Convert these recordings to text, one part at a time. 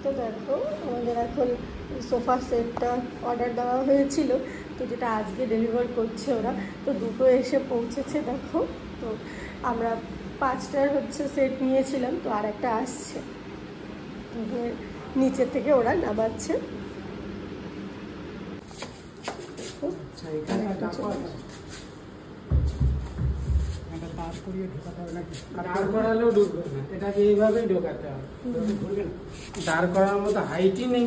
তো দেখো আমাদের এখন সোফা সেটটা অর্ডার দেওয়া হয়েছিল, তো যেটা আজকে ডেলিভার করছে ওরা, তো দুটো এসে পৌঁছেছে দেখো। তো আমরা 5টার সেট নিয়েছিলাম, তো আর একটা আসছে, নিচে থেকে ওরা নামাচ্ছে। দাঁড় করার মতো হাইটই নেই,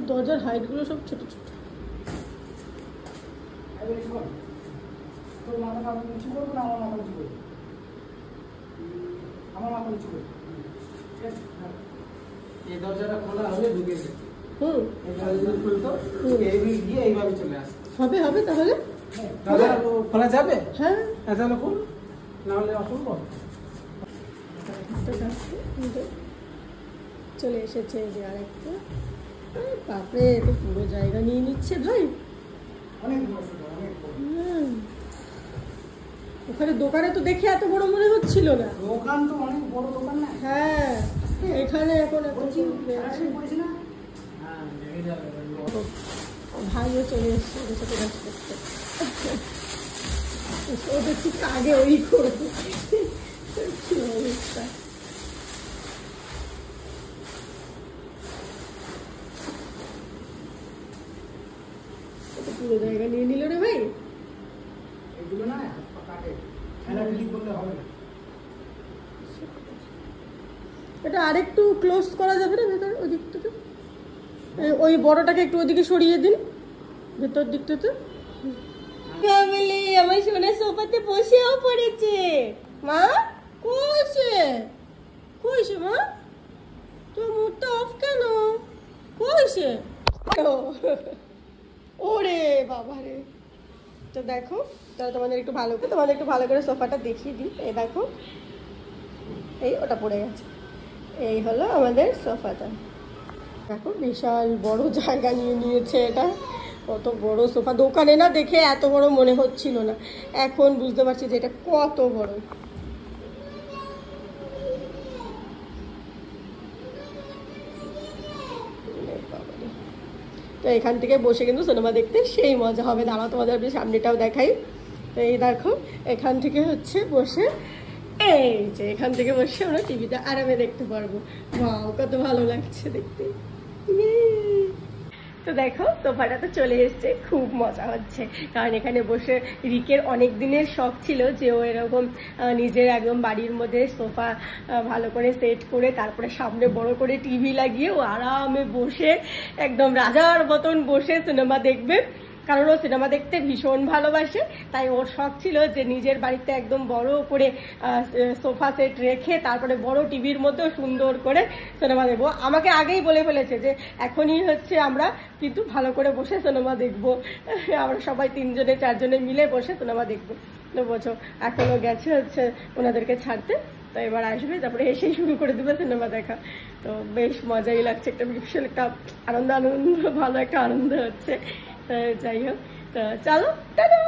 দরজার হাইট গুলো সব ছোট ছোট। এই দরজাটা খোলা হলে ঢুকে যেত, খুলতো গিয়ে এইভাবে চলে আসে। হবে হবে তাহলে খোলা যাবে। হ্যাঁ তাহলে খুল, নাহলে অসম্ভব। চলে এসেছে এই যে আরেকটা। বাপরে, তো পুরো জায়গা নিয়ে নিচ্ছে ভাই। ওখানে দোকানে তো দেখে এত বড় মনে হচ্ছিল না। দোকান তো অনেক বড় দোকান না। হ্যাঁ, এখানে এখন ভাইও চলে এসছে ওদের সাথে কাজ করতে। ওদের ঠিক আগে ওই করবো, কি অবস্থা। পুরো জায়গা নিয়ে নিল রে ভাই। এগুলো না ঠেলাঠেলি করলে হবে না। এটা আরেকটু ক্লোজ করা যাবে না ভেতর ওই দিকটাতে? ওই বড়টাকে একটু ওদিকে সরিয়ে দিন ভেতর দিকটাতে। আমার সোনা সোফাতে বসেও পড়েছে। মা কইছে কইছে মা, তোর মুখটা অফ কেন? কইছে ওরে বাবা রে। তো দেখো, তোমাদের একটু ভালো করে সোফাটা দেখিয়ে দিই। এই দেখো, এই ওটা পড়ে গেছে। এই হলো আমাদের সোফাটা। দেখো বিশাল বড় জায়গা নিয়ে নিয়েছে এটা। কত বড় সোফা, দোকানে না দেখে এত বড় মনে হচ্ছিল না, এখন বুঝতে পারছি যে এটা কত বড়। তো এখান থেকে বসে কিন্তু সিনেমা দেখতে সেই মজা হবে। দাঁড়াও তোমাদের সামনেটাও দেখাই। তো এই দেখো, এখান থেকে বসে, এই যে এখান থেকে বসে আমরা টিভিতে আরামে দেখতে পারবো। ওয়াও, কত ভালো লাগছে দেখতে। তো দেখো সোফাটা তো চলে এসছে, খুব মজা হচ্ছে। কারণ এখানে বসে রিকের অনেক দিনের শখ ছিল যে ও এরকম নিজের একদম বাড়ির মধ্যে সোফা ভালো করে সেট করে তারপরে সামনে বড় করে টিভি লাগিয়ে ও আরামে বসে একদম রাজার মতন বসে সিনেমা দেখবে। কারণ ও সিনেমা দেখতে ভীষণ ভালোবাসে, তাই ওর শখ ছিল যে নিজের বাড়িতে একদম বড় করে সোফা সেট রেখে তারপরে বড় টিভির মধ্যেও সুন্দর করে সিনেমা দেখবো। আমাকে আগেই বলে ফেলেছে যে এখনই আমরা কিন্তু ভালো করে বসে সিনেমা দেখবো, আমরা সবাই 3জনে 4জনে মিলে বসে সিনেমা দেখবো। তো বোঝো, এখনো গেছে ওনাদেরকে ছাড়তে, তো এবার আসবে, তারপরে এসেই শুরু করে দেবে সিনেমা দেখা। তো বেশ মজাই লাগছে, একটা বিশাল একটা আনন্দ ভালো একটা আনন্দ হচ্ছে। যাই হোক, তো চলো টাটা।